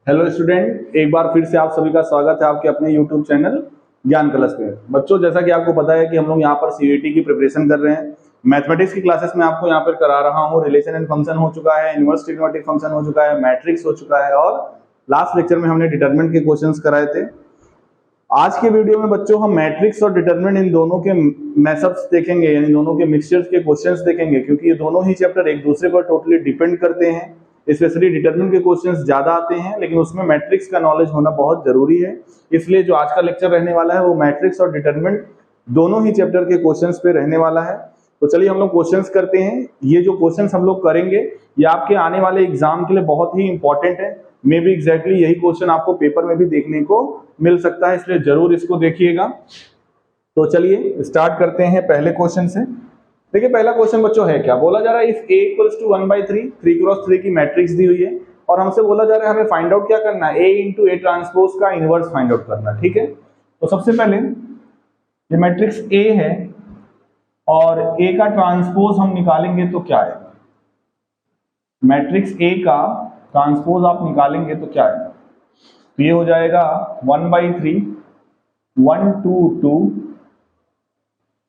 Hello student, एक बार फिर से आप सभी का स्वागत है आपके अपने यूट्यूब चैनल ज्ञान कलश पे। बच्चों, जैसा कि आपको पता है कि हम लोग यहाँ पर सीयूईटी की प्रिपरेशन कर रहे हैं। मैथमेटिक्स की क्लासेस में आपको यहाँ पर करा रहा हूँ। रिलेशन एंड फंक्शन हो चुका है, इनवर्स ट्रिग्नोमेट्रिक फंक्शन हो चुका है, मैट्रिक्स हो चुका है और लास्ट लेक्चर में हमने डिटरमिनेंट के क्वेश्चंस कराए थे। आज के वीडियो में बच्चों हम मैट्रिक्स और डिटरमिनेंट इन दोनों के मैशअप्स देखेंगे, यानी दोनों के मिक्सचर्स के क्वेश्चंस देखेंगे, क्योंकि ये दोनों ही चैप्टर एक दूसरे पर टोटली डिपेंड करते हैं। स्पेशली डिटरमिनेंट के क्वेश्चंस ज्यादा आते हैं, लेकिन उसमें मैट्रिक्स का नॉलेज होना बहुत जरूरी है। इसलिए जो आज का लेक्चर रहने वाला है वो मैट्रिक्स और डिटरमिनेंट दोनों ही चैप्टर के क्वेश्चंस पे रहने वाला है। तो चलिए हम लोग क्वेश्चंस करते हैं। ये जो क्वेश्चंस हम लोग करेंगे ये आपके आने वाले एग्जाम के लिए बहुत ही इंपॉर्टेंट है। मे बी एग्जैक्टली यही क्वेश्चन आपको पेपर में भी देखने को मिल सकता है, इसलिए जरूर इसको देखिएगा। तो चलिए स्टार्ट करते हैं पहले क्वेश्चन से। देखिए पहला क्वेश्चन बच्चों है क्या, बोला जा रहा है if a equals to 1/3 3x3 की मैट्रिक्स दी हुई है और हमसे बोला जा रहा है हमें फाइंड आउट क्या करना है, a इंटू ए ट्रांसपोज का इनवर्स फाइंड आउट करना है। ठीक है, तो सबसे पहले ये मैट्रिक्स a है और a का ट्रांसपोज हम निकालेंगे तो क्या है, मैट्रिक्स a का ट्रांसपोज आप निकालेंगे तो क्या है, तो ये हो जाएगा 1/3 1 2 2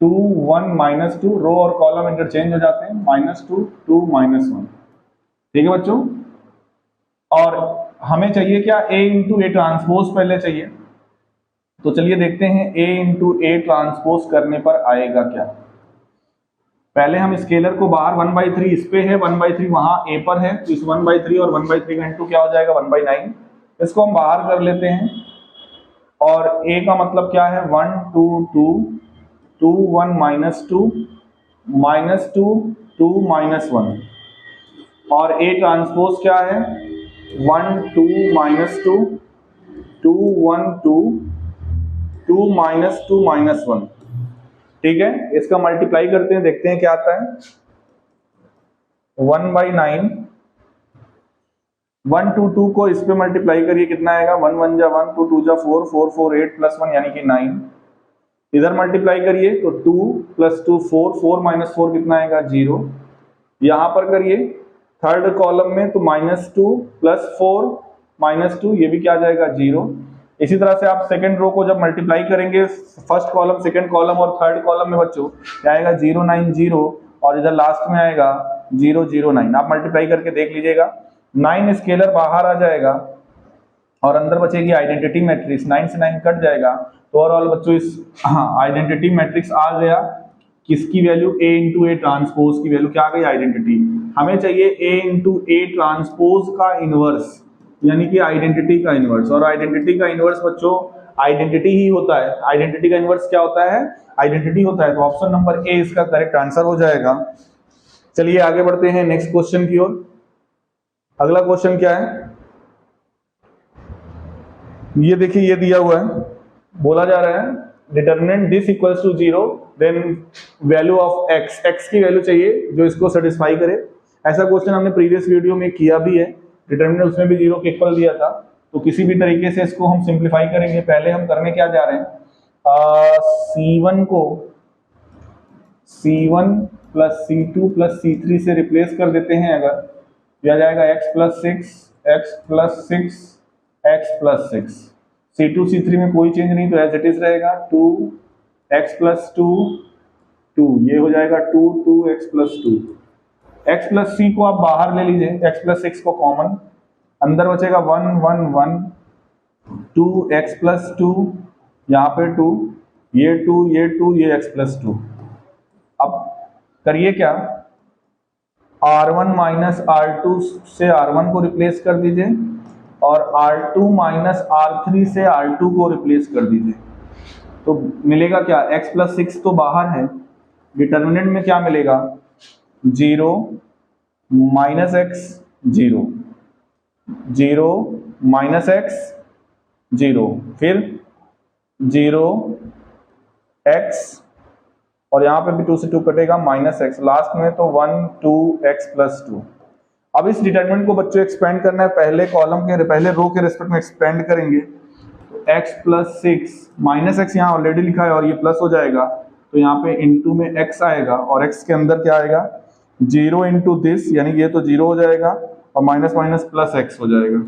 2 1 -2, रो और कॉलम इंटरचेंज हो जाते हैं, -2 2 -1। ठीक है बच्चों, और हमें चाहिए क्या, a इंटू ए ट्रांसपोज पहले चाहिए। तो चलिए देखते हैं a इंटू ए ट्रांसपोज करने पर आएगा क्या। पहले हम स्केलर को बाहर 1/3 इस पे है, 1/3 वहां a पर है, तो इस 1/3 और 1/3 का इंटू क्या हो जाएगा 1/9। इसको हम बाहर कर लेते हैं और a का मतलब क्या है 1 2 2 2 1 -2 -2 2 -1 और a ट्रांसपोज क्या है 1 2 -2 2 1 2 2 -2 -1। ठीक है, इसका मल्टीप्लाई करते हैं, देखते हैं क्या आता है। 1/9 1 2 2 को इस पे मल्टीप्लाई करिए, कितना आएगा 1 1 जा 1 2 2 जा 4 4 4 8 +1 यानी कि 9। इधर मल्टीप्लाई करिए तो 2 + 2 4 4 - 4 कितना आएगा 0। यहां पर करिए थर्ड कॉलम में तो -2 + 4 -2 ये भी क्या आ जाएगा 0। इसी तरह से आप सेकंड रो को जब मल्टीप्लाई करेंगे फर्स्ट कॉलम सेकंड कॉलम और थर्ड कॉलम में बच्चों क्या आएगा 0 9 0 और इधर लास्ट में आएगा 0 0 9। आप मल्टीप्लाई करके देख लीजिएगा, 9 स्केलर बाहर आ जाएगा और अंदर बचेगी आइडेंटिटी मैट्रिक्स, 9 से 9 कट जाएगा। तो ओवरऑल बच्चों इस आइडेंटिटी मैट्रिक्स आ गया, किसकी value a into A transpose की वैल्यू क्या आ गई आइडेंटिटी। हमें चाहिए a इंटू ए ट्रांसपोज का इनवर्स, यानी कि आइडेंटिटी का इनवर्स। और आइडेंटिटी का इनवर्स बच्चों आइडेंटिटी ही होता है। आइडेंटिटी का इनवर्स क्या होता है, आइडेंटिटी होता है। तो ऑप्शन नंबर ए इसका करेक्ट आंसर हो जाएगा। चलिए आगे बढ़ते हैं नेक्स्ट क्वेश्चन की ओर। अगला क्वेश्चन क्या है, ये देखिए ये दिया हुआ है, बोला जा रहा है determinant this equals to 0 then value of x, x की वैल्यू चाहिए जो इसको सेटिस्फाई करे। ऐसा क्वेश्चन हमने प्रीवियस वीडियो में किया भी है, डिटरमिनेंट उसमें भी 0 के इक्वल दिया था। तो किसी भी तरीके से इसको हम सिंप्लीफाई करेंगे। पहले हम करने क्या जा रहे हैं, c1 को c1 + c2 + c3 से रिप्लेस कर देते हैं। अगर दिया जाएगा x + 6 x + 6 x + 6, c2 c3 में कोई चेंज नहीं तो एज इट इज रहेगा 2 x + 2 2, ये हो जाएगा 2 2 x + 2। x + c को आप बाहर ले लीजिए, x + 6 को कॉमन, अंदर बचेगा 1 1 1 2 x + 2, यहाँ पे 2 ये 2 ये 2 ये x + 2। अब करिए क्या, r1 - r2 से r1 को रिप्लेस कर दीजिए और r2 - r3 से r2 को रिप्लेस कर दीजिए। तो मिलेगा क्या, x + 6 तो बाहर है, डिटरमिनेंट में क्या मिलेगा 0 -x 0 0 -x 0 फिर 0 x और यहाँ पे भी 2 से 2 कटेगा -x, लास्ट में तो 1 2 x + 2। अब इस डिटरमिनेंट को बच्चों एक्सपेंड करना है, पहले कॉलम के पहले रो के रिस्पेक्ट में एक्सपेंड करेंगे। तो x + 6 -x यहाँ ऑलरेडी लिखा है और ये प्लस हो जाएगा, तो यहाँ पे इनटू में x आएगा और x के अंदर क्या आएगा 0 इंटू दिस, यानी ये तो 0 हो जाएगा और माइनस माइनस प्लस x हो जाएगा।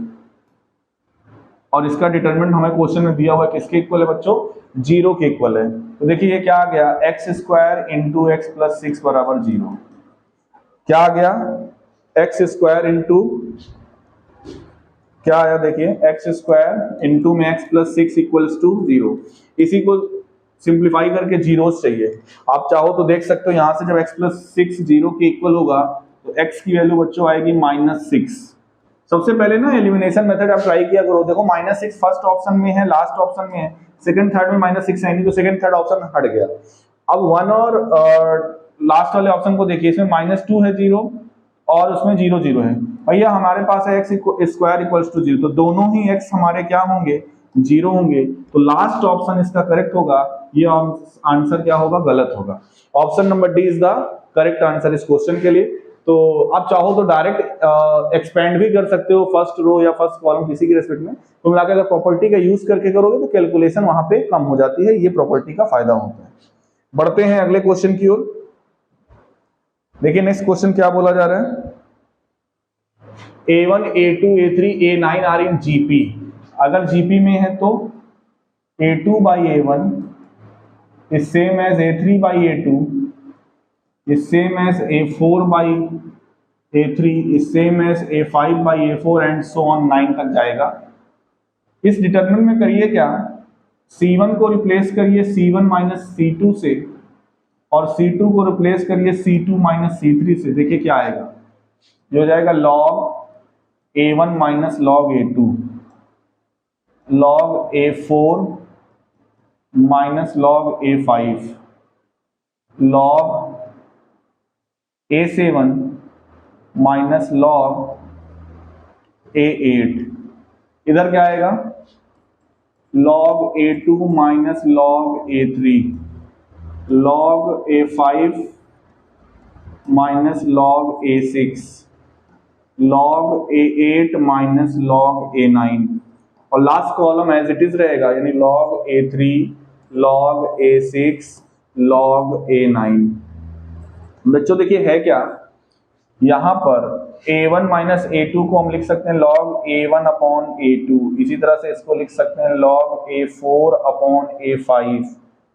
और इसका डिटरमिनेंट हमें क्वेश्चन में दिया हुआ है किसके इक्वल है बच्चों, 0 के इक्वल है। तो देखिए ये क्या आ गया, x square into x plus 6 बराबर 0। क्या आ गया, एक्स स्क्वायर इंटू क्या आया, देखिए एक्स स्क्वायर इंटू में एक्स प्लस 6 इक्वल्स टू 0। इसी को सिंप्लीफाई करके जीरोस चाहिए। आप चाहो तो देख सकते हो, यहां से जब एक्स प्लस 6 0 के इक्वल होगा तो एक्स की वैल्यू बच्चों आएगी -6। सबसे पहले ना एलिमिनेशन मेथड आप ट्राई किया करो। देखो -6 फर्स्ट ऑप्शन में है, लास्ट ऑप्शन में है, सेकंड थर्ड में -6 है नहीं, तो सेकंड थर्ड ऑप्शन हट गया। अब 1 और लास्ट वाले ऑप्शन को देखिए, इसमें -2 है 0 और उसमें 0 0 है। भैया हमारे पास है एक्स स्क्वायर इक्वल्स टू 0, तो दोनों ही एक्स हमारे क्या होंगे, 0 होंगे। तो लास्ट ऑप्शन इसका करेक्ट होगा, ये आंसर क्या होगा, गलत होगा। Option number D is the correct answer इस क्वेश्चन के लिए। तो आप चाहो तो डायरेक्ट एक्सपेंड भी कर सकते हो फर्स्ट रो या फर्स्ट कॉलम किसी की रेस्पेक्ट में। तो मिलाकर अगर प्रॉपर्टी का यूज करके करोगे तो कैलकुलेशन वहां पे कम हो जाती है, ये प्रॉपर्टी का फायदा होता है। बढ़ते हैं अगले क्वेश्चन की ओर। देखिए नेक्स्ट क्वेश्चन क्या बोला जा रहा है, A1 A2 A3 A9 are in GP. अगर जीपी में है तो A2 by A1 is same as A3 by A2 is same as A4 by A3 is same as A5 by A4 and so on 9 तक जाएगा। इस determinant में करिए क्या, C1 को रिप्लेस करिए C1 माइनस C2 से और C2 को रिप्लेस करिए C2 माइनस C3 से। देखिए क्या आएगा, जो हो जाएगा log A1 minus log A2 log A4 minus log A5 log A7 minus log A8। इधर क्या आएगा, log A2 minus log A3 log A5 minus log A6 log A8 minus log A9 और last column as it is रहेगा, यानी log A3 log A6 log A9। बच्चों देखिए है क्या, यहां पर A1 माइनस A2 को हम लिख सकते हैं log A1 अपॉन A2, इसी तरह से इसको लिख सकते हैं log A4 अपॉन A5,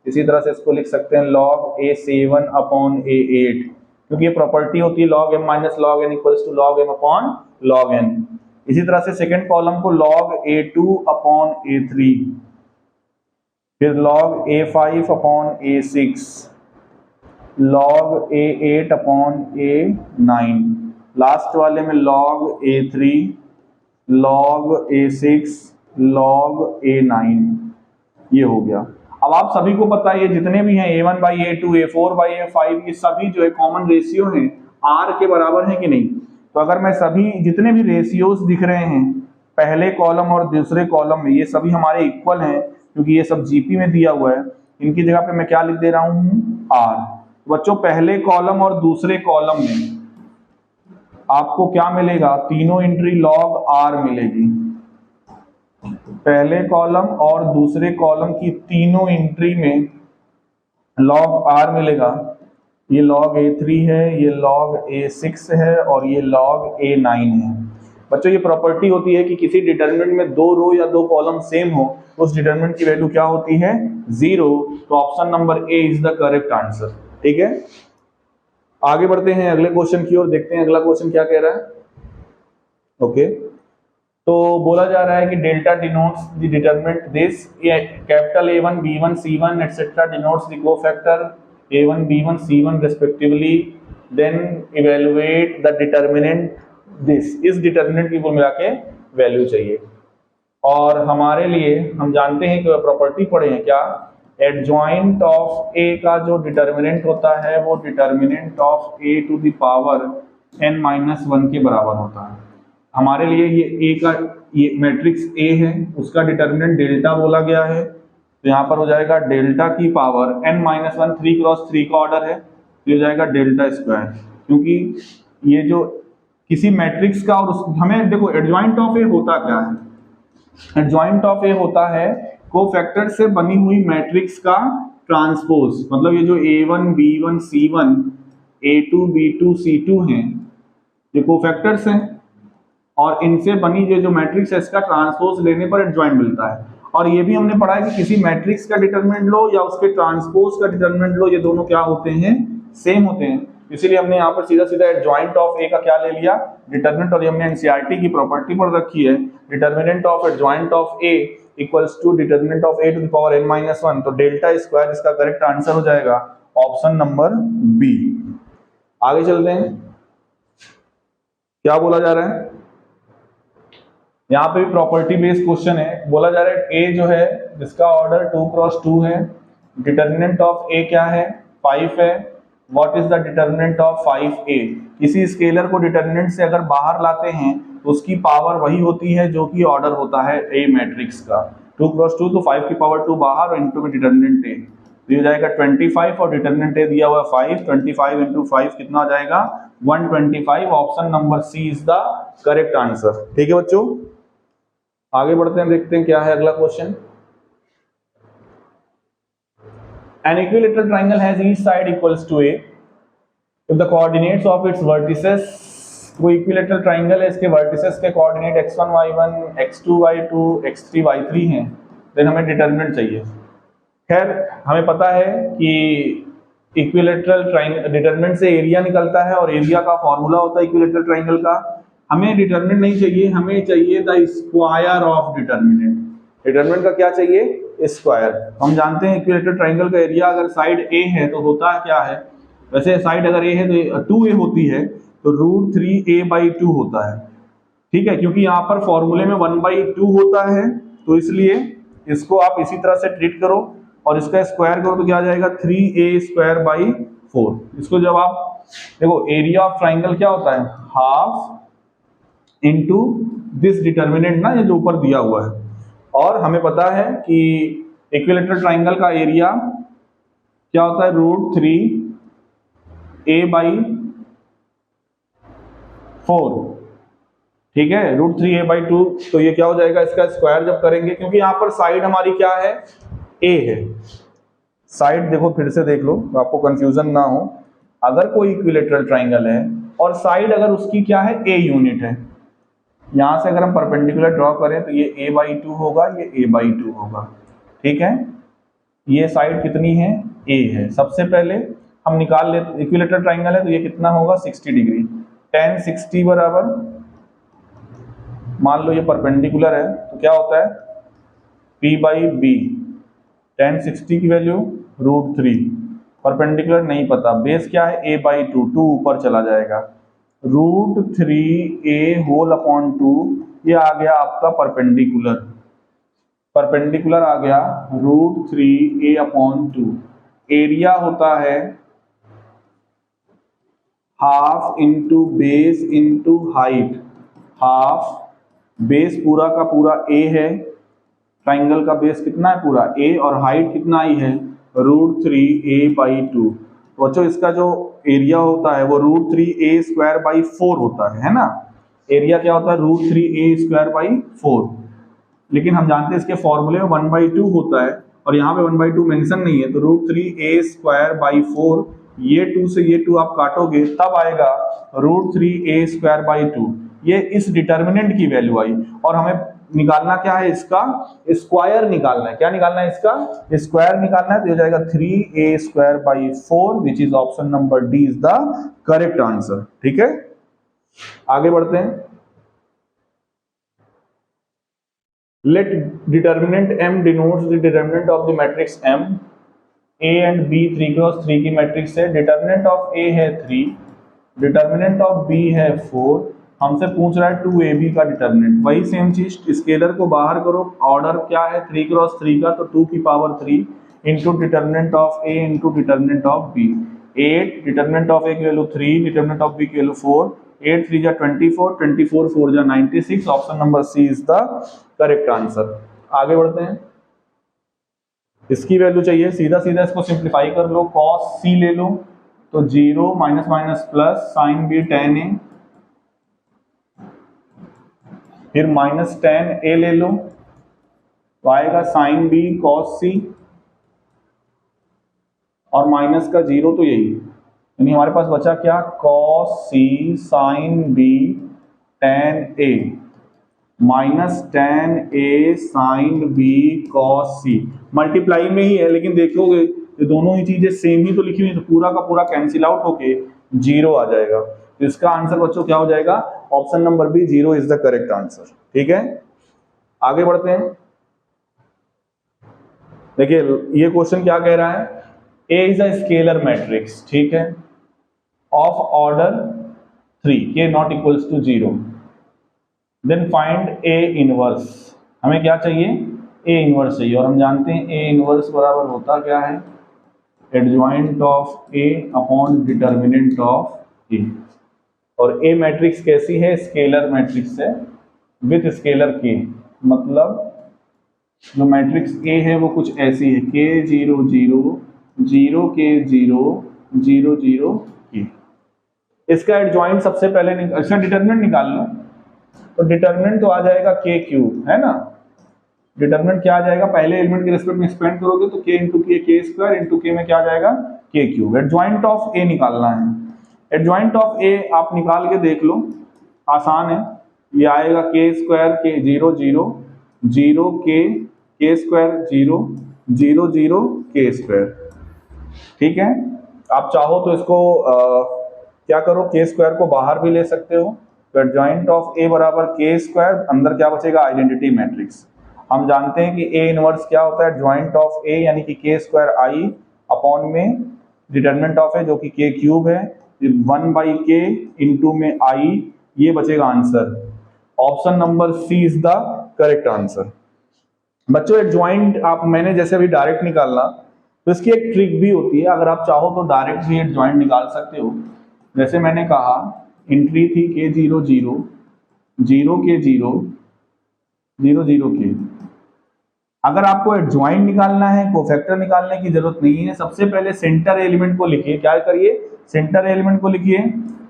इसी तरह से इसको लिख सकते हैं log A7 अपॉन A8, क्योंकि ये प्रॉपर्टी होती है log m minus log n equals to log m upon log n। इसी तरह से सेकंड कॉलम को log A2 अपॉन A3, फिर log A5 upon A6 log A8 upon A9, last वाले में log A3 log A6 log A9। ये हो गया। अब आप सभी को पता है ये जितने भी हैं A1 by A2 A4 by A5 ये सभी जो है कॉमन रेशियो हैं R के बराबर है कि नहीं। तो अगर मैं सभी जितने भी रेशियोज दिख रहे हैं पहले कॉलम और दूसरे कॉलम में, ये सभी हमारे इक्वल हैं क्योंकि ये सब जीपी में दिया हुआ है, इनकी जगह पे मैं क्या लिख दे रहा हूं, R। बच्चों पहले कॉलम और दूसरे कॉलम में आपको क्या मिलेगा, तीनों एंट्री log R मिलेगी। पहले कॉलम और दूसरे कॉलम की तीनों एंट्री में log R मिलेगा। ये log A3 है, ये log A6 है और ये log A9 है। बच्चों ये प्रॉपर्टी होती है कि किसी डिटरमिनेंट में दो रो या दो कॉलम सेम हो, उस डिटरमिनेंट की वैल्यू क्या होती है, 0। तो option number A is the correct answer. ठीक है, आगे बढ़ते हैं अगले क्वेश्चन की ओर, देखते हैं अगला क्वेश्चन क्या कह रहा है। ओके, तो बोला जा रहा है कि delta denotes the determinant this, capital A1 B1 C1 etcetera denotes the cofactor A1 B1 C1 respectively, then evaluate the determinant this. इस डिटरमिनेंट की कुल मिला के वैल्यू चाहिए। और हमारे लिए हम जानते हैं कि प्रॉपर्टी पढ़े हैं क्या, एडजॉइंट ऑफ A का जो डिटरमिनेंट होता है वो determinant of A to the power n-1 के बराबर होता है। हमारे लिए ये A का ये मैट्रिक्स A है, उसका डिटरमिनेंट डेल्टा बोला गया है, तो यहाँ पर हो जाएगा डेल्टा की पावर n-1, 3 क्रॉस 3 का ऑर्डर है, तो हो जाएगा डेल्टा स्क्वायर। क्योंकि ये जो किसी मैट्रिक्स का, और हमें देखो एडजॉइंट ऑफ ए होता क्या है, एडजॉइंट ऑफ ए होता है कोफैक्टर से बनी हुई मैट्रिक्स का ट्रांसपोज। मतलब ये जो A1 B1 C1 A2 B2 C2 हैं ये कोफैक्टर्स हैं, और इनसे बनी जो मैट्रिक्स है इसका ट्रांसपोज लेने पर एडजॉइंट मिलता है। और ये भी हमने पढ़ा है कि किसी मैट्रिक्स का डिटरमिनेंट लो या उसके ट्रांसपोज का डिटरमिनेंट लो, ये दोनों क्या होते हैं, सेम होते हैं। इसीलिए हमने यहाँ पर सीधा सीधा एडजॉइंट ऑफ ए का क्या ले लिया, डिटरमिनेंट, और ये हमने एनसीईआरटी की प्रॉपर्टी पढ़ रखी है, determinant of adjoint of A equals to determinant of A to the power n minus 1। तो डेल्टा स्क्वायर इसका करेक्ट आंसर हो जाएगा ऑप्शन नंबर बी। आगे चलते हैं, क्या बोला जा रहा है यहाँ पे भी प्रॉपर्टी बेस्ड क्वेश्चन है। बोला जा रहा है ए जो है जिसका ऑर्डर 2 क्रॉस 2 है, डिटरमिनेंट ऑफ ए क्या है, 5 है। What is the determinant of 5a? किसी स्केलर को डिटरमिनेंट से अगर बाहर लाते हैं तो उसकी पावर वही होती है जो कि ऑर्डर होता है ए मैट्रिक्स का। 2 क्रॉस 2 तो 5 की पावर 2 बाहर और इनटू में डिटरमिनेंट ए, तो ये जाएगा 25 और डिटरमिनेंट ए दिया हुआ 5, 25 इंटू 5 कितना हो जाएगा 125। Option number C is the correct answer. ठीक है बच्चों, आगे बढ़ते हैं, देखते हैं क्या है अगला question. An equilateral triangle has each side equals to a. If the coordinates of its vertices, वो equilateral triangle है, इसके vertices के coordinate x1 y1 x2 y2 x3 y3 हैं, then हमें determinant चाहिए। खैर हमें पता है कि इक्विलेटरल ट्राइंगल डिटरमिनेंट से एरिया निकलता है और एरिया का फॉर्मूला होता है इक्विलेटरल ट्राइंगल का। हमें डिटरमिनेंट नहीं चाहिए, हमें चाहिए the square of determinant. Determinant का क्या चाहिए, स्क्वायर। हम जानते हैं इक्विलेटरल ट्राइंगल का एरिया अगर साइड ए है तो होता क्या है, वैसे साइड अगर ए है तो 2a होती है, तो √3a/2 होता है। ठीक है, क्योंकि यहाँ पर फॉर्मूले में 1/2 होता है, तो इसलिए इसको आप इसी तरह से ट्रीट करो और इसका स्क्वायर करो तो क्या आ जाएगा 3a²/4। इसको जब आप देखो, एरिया ऑफ ट्राइंगल क्या होता है, हाफ इंटू दिस डिटरमिनेंट ना, ये जो ऊपर दिया हुआ है। और हमें पता है कि इक्विलेटरल ट्राइंगल का एरिया क्या होता है, √3a/4। ठीक है, √3a/2, तो ये क्या हो जाएगा, इसका स्क्वायर जब करेंगे, क्योंकि यहाँ पर साइड हमारी क्या है, ए है। साइड देखो फिर से देख लो, आपको कंफ्यूजन ना हो। अगर कोई इक्विलेटरल ट्राइंगल है और साइड अगर उसकी क्या है, ए यूनिट है, यहां से अगर हम परपेंडिकुलर ड्रॉ करें तो ये a/2 होगा, ये a/2 होगा। ठीक है, ये साइड कितनी है, a है। सबसे पहले हम निकाल लेते, इक्विलेटरल ट्राइंगल है तो ये कितना होगा 60 डिग्री। tan 60 बराबर, मान लो ये परपेंडिकुलर है तो क्या होता है p/b। tan 60 की वैल्यू √3, परपेंडिकुलर नहीं पता, बेस क्या है a/2, 2 ऊपर चला जाएगा, √3a/2, ये आ गया आपका परपेंडिकुलर। परपेंडिकुलर आ गया √3a/2। एरिया होता है half into base into height. Half, base पूरा का पूरा a है, ट्राइंगल का बेस कितना है पूरा a, और हाइट कितना आई है √3a/2। बच्चों इसका जो एरिया होता है वो √3a² होता है ना। एरिया क्या होता है √3a²/4, लेकिन हम जानते हैं इसके फॉर्मूले में 1/2 होता है और यहाँ पे 1/2 मेंशन नहीं है, तो √3a²/4, ये 2 से ये 2 आप काटोगे तब आएगा √3a²/2। ये इस डिटरमिनेंट की वैल्यू आई, और हमें निकालना क्या है, इसका स्क्वायर निकालना है। क्या निकालना है, इसका स्क्वायर निकालना है, तो हो जाएगा 3a²/4, which is option number D is the correct answer. ठीक है, आगे बढ़ते हैं। Let determinant m denotes the determinant of the matrix M. A and B 3 cross 3 की मैट्रिक्स है। डिटरमिनेंट ऑफ A है 3, डिटरमिनेंट ऑफ B है 4। हमसे पूछ रहा है 2AB का डिटरमिनेंट। वही सेम चीज, स्केलर को बाहर करो, ऑर्डर क्या है 3 क्रॉस 3 का, तो 2 की power 3 into determinant of A into determinant of B। 8, determinant of A की वैल्यू 3, डिटरमिनेंट ऑफ B की वैल्यू 4, 8 3 जा 24, 24 4 जा 96। Option number C is the correct answer. आगे बढ़ते हैं, इसकी वैल्यू चाहिए, सीधा सीधा इसको सिंप्लीफाई कर लो, cos c ले लो तो 0 minus minus plus sin b tan a, फिर माइनस tan a ले लो तो आएगा sin b cos c, और माइनस का 0 तो यही, यानी हमारे पास बचा क्या, cos c sin b tan A minus tan A sin B cos C। Multiply में ही है, लेकिन देखोगे ये दोनों ही चीजें सेम ही तो लिखी हुई है, तो पूरा का पूरा कैंसिल आउट होके 0 आ जाएगा। तो इसका आंसर बच्चों क्या हो जाएगा? Option number B, 0 is the correct answer. ठीक है, आगे बढ़ते हैं। देखिए ये क्वेश्चन क्या कह रहा है, A is a scalar matrix, ठीक है, ऑफ ऑर्डर 3 के not equals to 0, then find A inverse. हमें क्या चाहिए? A इनवर्स चाहिए, और हम जानते हैं A इनवर्स बराबर होता क्या है? Adjoint of A upon determinant of A। और A मैट्रिक्स कैसी है? स्केलर मैट्रिक्स है विथ स्केलर K, मतलब जो मैट्रिक्स A है वो कुछ ऐसी है, K 0 0 0 K 0 0 0 K। इसका एडजॉइंट सबसे पहले इसका डिटर्मिनेंट निकाल लो, तो डिटर्मिनेंट तो आ जाएगा K क्यूब, है ना। डिटर्मिनेंट क्या आ जाएगा? पहले एलिमेंट के रिस्पेक्ट में एक्सपेंड करोगे तो K into K, K square into K में क्या आ जाएगा? K cube. Adjoint of A निकालना है। एडजॉइंट ऑफ A आप निकाल के देख लो, आसान है। ये आएगा K square K 0 0 0 K square 0 0 0 K square. ठीक है, आप चाहो तो इसको क्या करो, K स्क्वायर को बाहर भी ले सकते हो। तो एडजॉइंट ऑफ A बराबर K स्क्वायर, अंदर क्या बचेगा? Identity matrix. हम जानते हैं कि A इनवर्स क्या होता है? एडजॉइंट ऑफ A यानी कि K स्क्वायर I अपॉन में डिटर्मिनेंट ऑफ A जो कि K क्यूब है, 1/K इंटू में I, ये बचेगा आंसर। Option number C is the correct answer. बच्चों एडजॉइंट आप मैंने जैसे अभी डायरेक्ट निकालना, तो इसकी एक ट्रिक भी होती है, अगर आप चाहो तो डायरेक्ट भी एडजॉइंट निकाल सकते हो। जैसे मैंने कहा एंट्री थी K 0 0 0 K 0 0 0 K। अगर आपको एडजॉइंट निकालना है, कोफैक्टर निकालने की जरूरत नहीं है। सबसे पहले सेंटर एलिमेंट को लिखिए, क्या करिए? सेंटर एलिमेंट को लिखिए,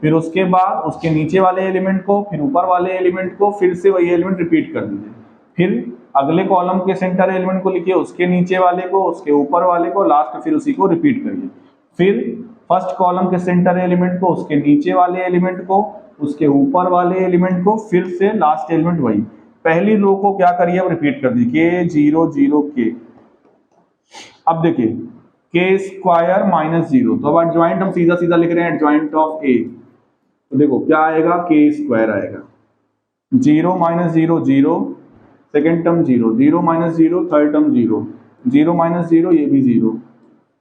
फिर उसके बाद उसके नीचे वाले एलिमेंट को, फिर ऊपर वाले एलिमेंट को, फिर से वही एलिमेंट रिपीट कर दीजिए। फिर अगले कॉलम के सेंटर एलिमेंट को लिखिए, उसके नीचे वाले को, उसके ऊपर वाले को, लास्ट फिर उसी को रिपीट करिए। फिर फर्स्ट कॉलम के सेंटर एलिमेंट को, उसके नीचे वाले एलिमेंट को, उसके ऊपर वाले एलिमेंट को, फिर से लास्ट एलिमेंट वही। पहली रो को क्या करिए? अब रिपीट कर दीजिए, K 0 0 K। अब देखिए K स्क्वायर माइनस 0, तो अब एडजॉइंट हम सीधा सीधा लिख रहे हैं, एडजॉइंट ऑफ A। तो देखो क्या आएगा? K स्क्वायर आएगा, 0 minus 0 0, second term 0 0 minus 0, third term 0 0 minus 0, ये भी 0।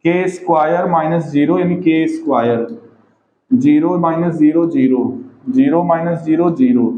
K स्क्वायर माइनस 0 यानी K square, 0 minus 0 0 0 minus 0 0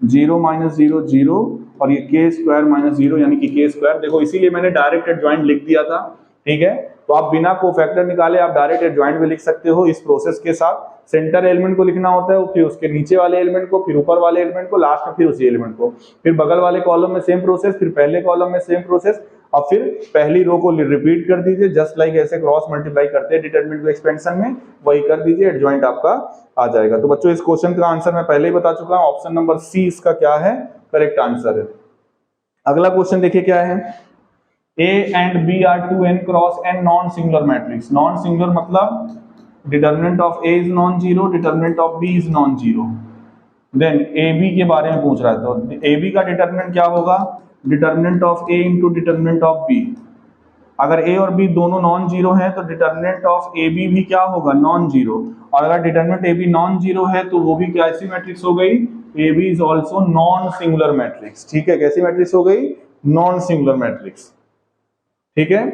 0 minus 0 0, और ये K स्क्वायर माइनस 0 यानी कि K स्क्वायर। देखो इसीलिए मैंने डायरेक्ट एडजॉइंट लिख दिया था। ठीक है, तो आप बिना कोफैक्टर निकाले आप डायरेक्ट एडजॉइंट भी लिख सकते हो। इस प्रोसेस के साथ सेंटर एलिमेंट को लिखना होता है, फिर उसके नीचे वाले एलिमेंट को, फिर ऊपर वाले एलिमेंट को, लास्ट में फिर उसी एलिमेंट को, फिर बगल वाले कॉलम में सेम प्रोसेस, फिर पहले कॉलम में सेम प्रोसेस, और फिर पहली रो को रिपीट कर दीजिए, जस्ट लाइक ऐसे क्रॉस मल्टीप्लाई करते हैं डिटरमिनेंट को एक्सपेंशन में, वही कर दीजिए, एडजॉइंट आपका आ जाएगा। तो बच्चों इस क्वेश्चन का आंसर मैं पहले ही बता चुका हूं, ऑप्शन नंबर सी इसका क्या है? करेक्ट आंसर है। अगला क्वेश्चन देखिए क्या है, A and B are 2n cross n non singular matrix. Non singular मतलब determinant of A is non zero, determinant of B is non zero. Then AB के बारे में पूछ रहा है, तो AB का डिटर्मिनेंट क्या होगा? Determinant of A into determinant of B। अगर A और B दोनों नॉन जीरो है तो डिटर्मिनेंट ऑफ AB भी क्या होगा? Non zero. और अगर डिटर्मिनेंट AB नॉन जीरो है तो वो भी कैसी मैट्रिक्स हो गई? AB is also non singular matrix. ठीक है, कैसी मैट्रिक्स हो गई? Non singular matrix. ठीक है,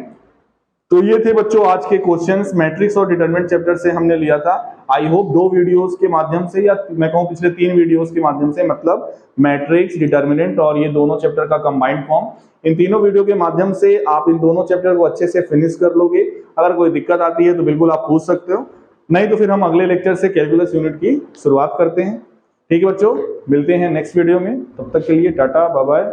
तो ये थे बच्चों आज के क्वेश्चंस मैट्रिक्स और डिटरमिनेंट चैप्टर से हमने लिया था। आई होप 2 वीडियोस के माध्यम से, या मैं कहूं पिछले 3 वीडियोस के माध्यम से, मतलब मैट्रिक्स, डिटरमिनेंट और ये दोनों चैप्टर का कंबाइंड फॉर्म, इन तीनों वीडियो के माध्यम से आप इन दोनों चैप्टर को अच्छे से फिनिश कर लोगे। अगर कोई दिक्कत आती है तो बिल्कुल आप पूछ सकते हो, नहीं तो फिर हम अगले लेक्चर से कैलकुलस यूनिट की शुरुआत करते हैं। ठीक है बच्चों, मिलते हैं नेक्स्ट वीडियो में, तब तक के लिए टाटा बाय बाय।